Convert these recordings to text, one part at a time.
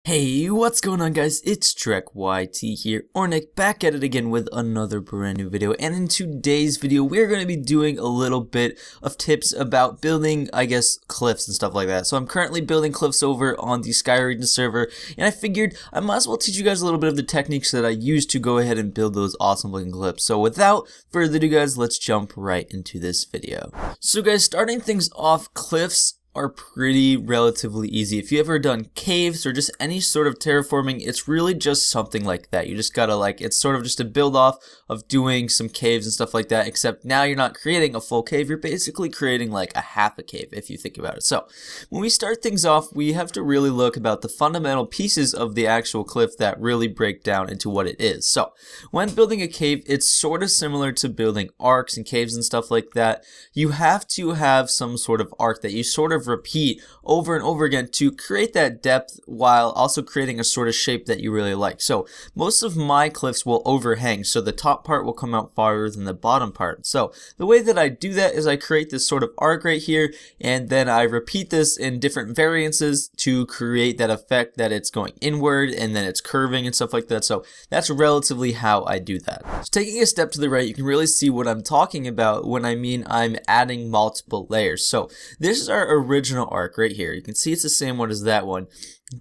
Hey, what's going on guys? It's TrekYT here, or Nick, back at it again with another brand new video. And in today's video, we're going to be doing a little bit of tips about building, cliffs and stuff like that. So I'm currently building cliffs over on the Sky Region server, and I figured I might as well teach you guys a little bit of the techniques that I use to go ahead and build those awesome looking cliffs. So without further ado guys, let's jump right into this video. So guys, starting things off, cliffs are pretty relatively easy. If you ever done caves or just any sort of terraforming, it's really just something like that. You just gotta it's sort of just a build off of doing some caves and stuff like that, except now you're not creating a full cave, you're basically creating like a half a cave if you think about it. So when we start things off, we have to really look about the fundamental pieces of the actual cliff that really break down into what it is. So when building a cave, it's sort of similar to building arcs and caves and stuff like that. You have to have some sort of arc that you sort of repeat over and over again to create that depth while also creating a sort of shape that you really like. So most of my cliffs will overhang, so the top part will come out farther than the bottom part. So the way that I do that is I create this sort of arc right here, and then I repeat this in different variances to create that effect that it's going inward and then it's curving and stuff like that. So that's relatively how I do that. So taking a step to the right, you can really see what I'm talking about when I mean I'm adding multiple layers. So this is our original arc right here. You can see it's the same one as that one.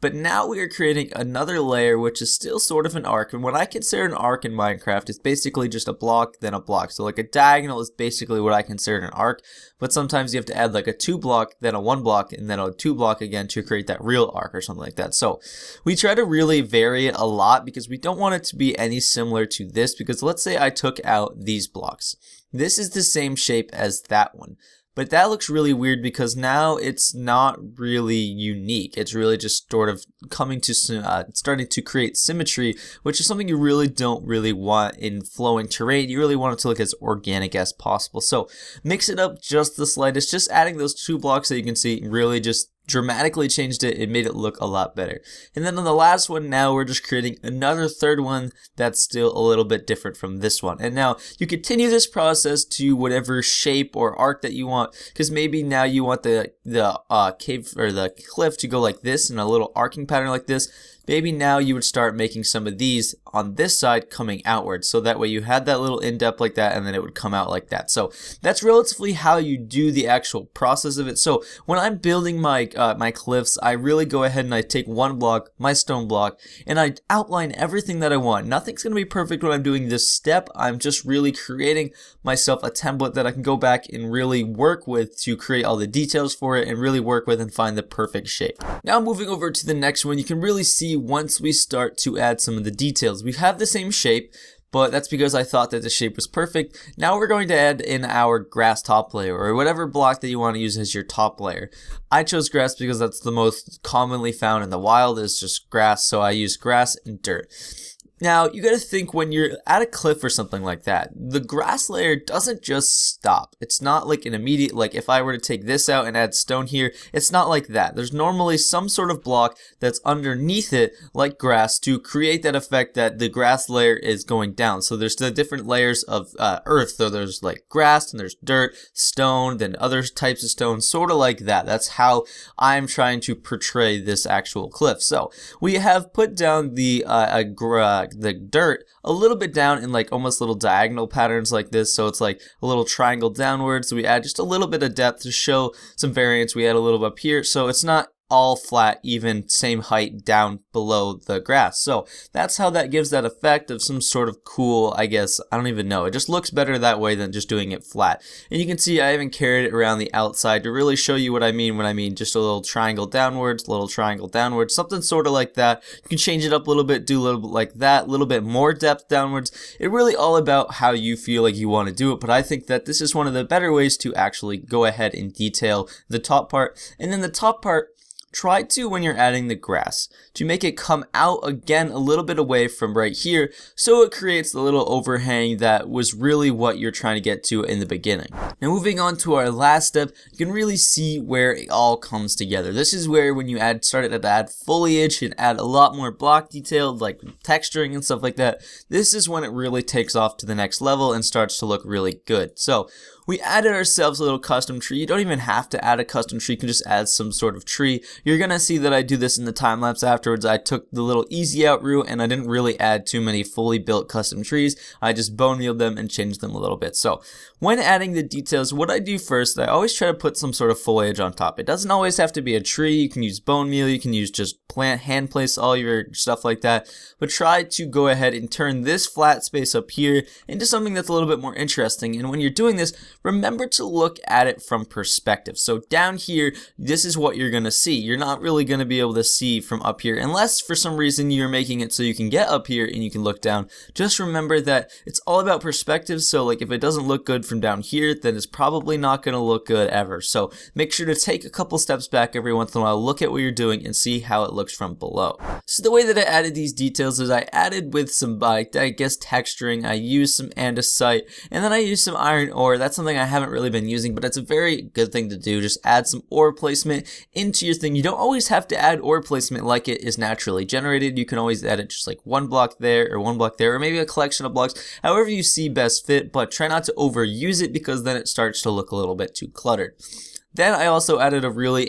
But now we are creating another layer which is still sort of an arc, and what I consider an arc in Minecraft is basically just a block then a block. So like a diagonal is basically what I consider an arc, but sometimes you have to add like a 2 block, then a 1 block, and then a 2 block again to create that real arc or something like that. So we try to really vary it a lot because we don't want it to be any similar to this, because let's say I took out these blocks. This is the same shape as that one. But that looks really weird because now it's not really unique. It's really just sort of coming to starting to create symmetry, which is something you really don't really want in flowing terrain. You really want it to look as organic as possible. So mix it up just the slightest. Just adding those 2 blocks that you can see really just dramatically changed it. It made it look a lot better. And then on the last one, now we're just creating another third one that's still a little bit different from this one. And now you continue this process to whatever shape or arc that you want, because maybe now you want the cave or the cliff to go like this in a little arcing pattern like this. Maybe now you would start making some of these on this side coming outward, so that way you had that little in-depth like that and then it would come out like that. So that's relatively how you do the actual process of it. So when I'm building my my cliffs, I really go ahead and I take 1 block, my stone block, and I outline everything that I want. Nothing's going to be perfect when I'm doing this step. I'm just really creating myself a template that I can go back and really work with to create all the details for it and really work with and find the perfect shape. Now moving over to the next one, you can really see once we start to add some of the details. We have the same shape, but that's because I thought that the shape was perfect. Now we're going to add in our grass top layer, or whatever block that you want to use as your top layer. I chose grass because that's the most commonly found in the wild, is just grass, so I use grass and dirt. Now, you gotta think when you're at a cliff or something like that, the grass layer doesn't just stop. It's not like an immediate, like if I were to take this out and add stone here, it's not like that. There's normally some sort of block that's underneath it, like grass, to create that effect that the grass layer is going down. So there's the different layers of earth. So there's like grass, and there's dirt, stone, then other types of stone, sort of like that. That's how I'm trying to portray this actual cliff. So we have put down the dirt a little bit down in like almost little diagonal patterns like this, so it's like a little triangle downwards. So we add just a little bit of depth to show some variance. We add a little bit up here, so it's not all flat, even same height down below the grass. So that's how that gives that effect of some sort of cool, I don't even know. It just looks better that way than just doing it flat. And you can see I even carried it around the outside to really show you what I mean when I mean just a little triangle downwards, something sort of like that. You can change it up a little bit, do a little bit like that, a little bit more depth downwards. It's really all about how you feel like you want to do it, but I think that this is one of the better ways to actually go ahead and detail the top part. And then the top part, try to, when you're adding the grass, to make it come out again a little bit away from right here, so it creates the little overhang that was really what you're trying to get to in the beginning. Now moving on to our last step, you can really see where it all comes together. This is where when you start to add foliage and add a lot more block detail, like texturing and stuff like that, this is when it really takes off to the next level and starts to look really good. So we added ourselves a little custom tree. You don't even have to add a custom tree, you can just add some sort of tree. You're gonna see that I do this in the time lapse afterwards. I took the little easy out route and I didn't really add too many fully built custom trees. I just bone mealed them and changed them a little bit. So when adding the details, what I do first, I always try to put some sort of foliage on top. It doesn't always have to be a tree. You can use bone meal, you can use just hand place all your stuff like that, but try to go ahead and turn this flat space up here into something that's a little bit more interesting. And when you're doing this, remember to look at it from perspective. So down here, this is what you're gonna see. You're not really gonna be able to see from up here unless for some reason you're making it so you can get up here and you can look down. Just remember that it's all about perspective. So like if it doesn't look good from down here, then it's probably not gonna look good ever. So make sure to take a couple steps back every once in a while, look at what you're doing and see how it looks from below. So the way that I added these details is I added with some I guess texturing, I used some andesite, and then I used some iron ore. That's something I haven't really been using, but it's a very good thing to do. Just add some ore placement into your thing. You don't always have to add ore placement like it is naturally generated. You can always add it just like one block there, or maybe a collection of blocks, however you see best fit, but try not to overuse it because then it starts to look a little bit too cluttered. Then I also added a really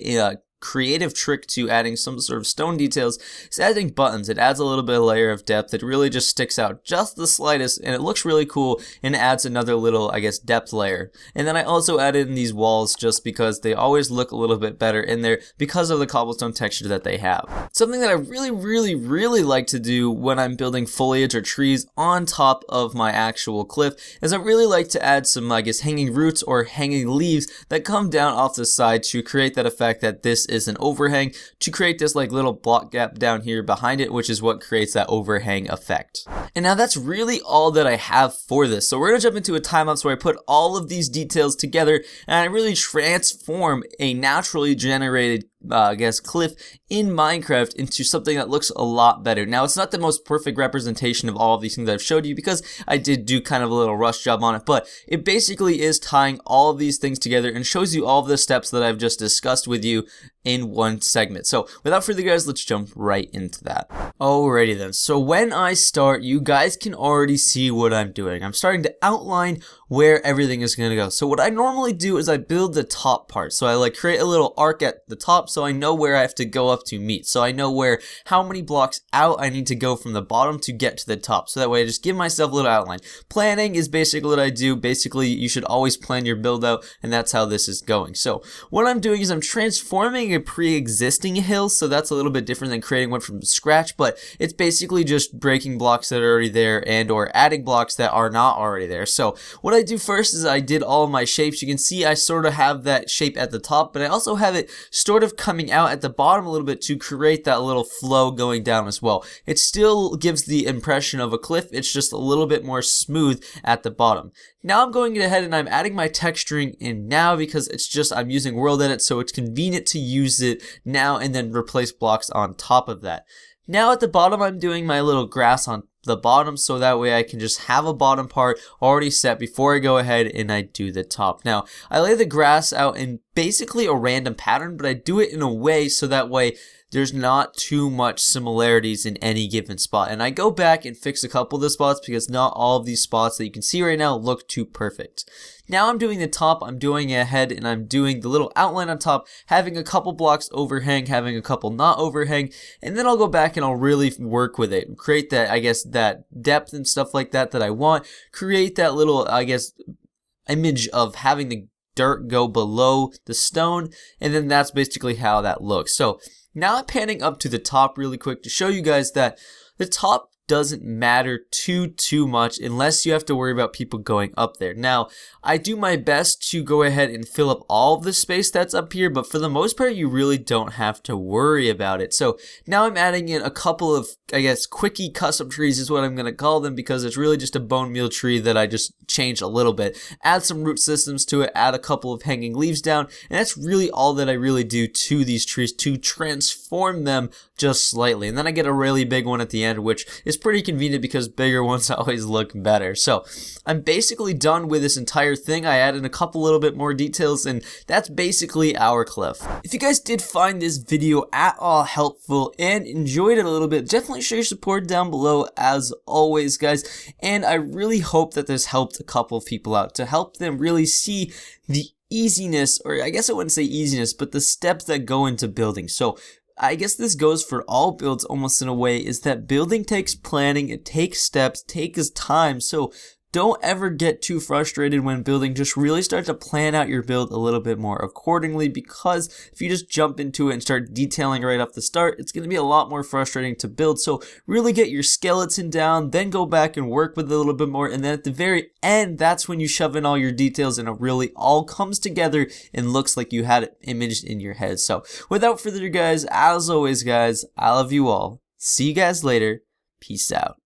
creative trick to adding some sort of stone details. It's adding buttons. It adds a little bit of layer of depth. It really just sticks out just the slightest and it looks really cool and adds another little, I guess, depth layer. And then I also added in these walls just because they always look a little bit better in there because of the cobblestone texture that they have. Something that I really like to do when I'm building foliage or trees on top of my actual cliff is I really like to add some, I guess, hanging roots or hanging leaves that come down off the side to create that effect that this is an overhang, to create this like little block gap down here behind it, which is what creates that overhang effect. And now that's really all that I have for this. So we're gonna jump into a time lapse where I put all of these details together and I really transform a naturally generated I guess cliff in Minecraft into something that looks a lot better. Now it's not the most perfect representation of all of these things I've showed you because I did do kind of a little rush job on it, but it basically is tying all of these things together and shows you all of the steps that I've just discussed with you in one segment. So without further ado guys, let's jump right into that. Alrighty then, so when I start, you guys can already see what I'm doing. I'm starting to outline where everything is going to go. So what I normally do is I build the top part. So I like create a little arc at the top so I know where I have to go up to meet. So I know how many blocks out I need to go from the bottom to get to the top. So that way I just give myself a little outline. Planning is basically what I do. Basically, you should always plan your build out and that's how this is going. So what I'm doing is I'm transforming a pre-existing hill. So that's a little bit different than creating one from scratch, but it's basically just breaking blocks that are already there and or adding blocks that are not already there. So what I do first is I did all of my shapes. You can see I sort of have that shape at the top, but I also have it sort of coming out at the bottom a little bit to create that little flow going down as well. It still gives the impression of a cliff, it's just a little bit more smooth at the bottom. Now I'm going ahead and I'm adding my texturing in now because it's just I'm using world edit, so it's convenient to use it now and then replace blocks on top of that. Now at the bottom I'm doing my little grass on the bottom so that way I can just have a bottom part already set before I go ahead and I do the top. Now I lay the grass out in basically a random pattern, but I do it in a way so that way there's not too much similarities in any given spot. And I go back and fix a couple of the spots because not all of these spots that you can see right now look too perfect. Now I'm doing the top, I'm doing ahead, and I'm doing the little outline on top, having a couple blocks overhang, having a couple not overhang, and then I'll go back and I'll really work with it. Create that, I guess, that depth and stuff like that I want. Create that little, I guess, image of having the dirt go below the stone, and then that's basically how that looks. So now I'm panning up to the top really quick to show you guys that the top doesn't matter too much unless you have to worry about people going up there. Now, I do my best to go ahead and fill up all of the space that's up here, but for the most part, you really don't have to worry about it. So now I'm adding in a couple of, I guess, quickie custom trees is what I'm going to call them because it's really just a bone meal tree that I just changed a little bit. Add some root systems to it, add a couple of hanging leaves down, and that's really all that I really do to these trees to transform them just slightly. And then I get a really big one at the end, which is pretty convenient because bigger ones always look better. So I'm basically done with this entire thing. I added a couple little bit more details, and that's basically our cliff. If you guys did find this video at all helpful and enjoyed it a little bit, definitely show your support down below as always, guys. And I really hope that this helped a couple of people out, to help them really see the easiness, or I guess I wouldn't say easiness, but the steps that go into building. So I guess this goes for all builds almost in a way, is that building takes planning, it takes steps, takes time. So don't ever get too frustrated when building. Just really start to plan out your build a little bit more accordingly, because if you just jump into it and start detailing right off the start, it's going to be a lot more frustrating to build. So really get your skeleton down, then go back and work with it a little bit more, and then at the very end, that's when you shove in all your details and it really all comes together and looks like you had it imaged in your head. So without further ado, guys, as always, guys, I love you all. See you guys later. Peace out.